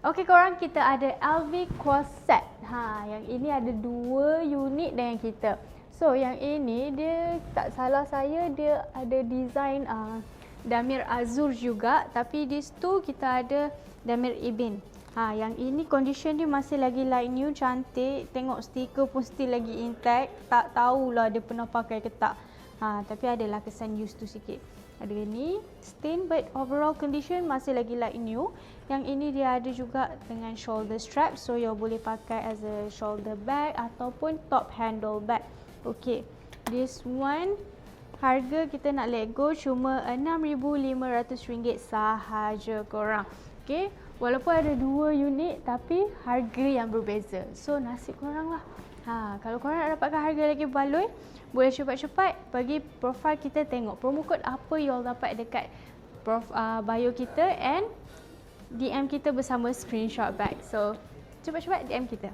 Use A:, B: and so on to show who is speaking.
A: Okey korang, kita ada LV Corset. Yang ini ada 2 unit dengan kita. So yang ini dia tak salah saya dia ada design Damir Azur juga, tapi di situ kita ada Damir Ibn. Yang ini condition dia masih lagi like new, cantik. Tengok stiker pun still lagi intact. Tak tahulah dia pernah pakai ke tak. Tapi adalah kesan used tu sikit. Ada ni stain, but overall condition masih lagi like new. Yang ini dia ada juga dengan shoulder strap, so you boleh pakai as a shoulder bag ataupun top handle bag. Okay, this one harga kita nak let go cuma RM6,500 sahaja korang. Okay, walaupun ada 2 unit tapi harga yang berbeza. So nasib korang lah. Kalau korang nak dapatkan harga lagi baloi, boleh cepat-cepat pergi profile kita, tengok promo code apa you all dapat dekat bio kita and DM kita bersama screenshot bag. So cepat-cepat DM kita.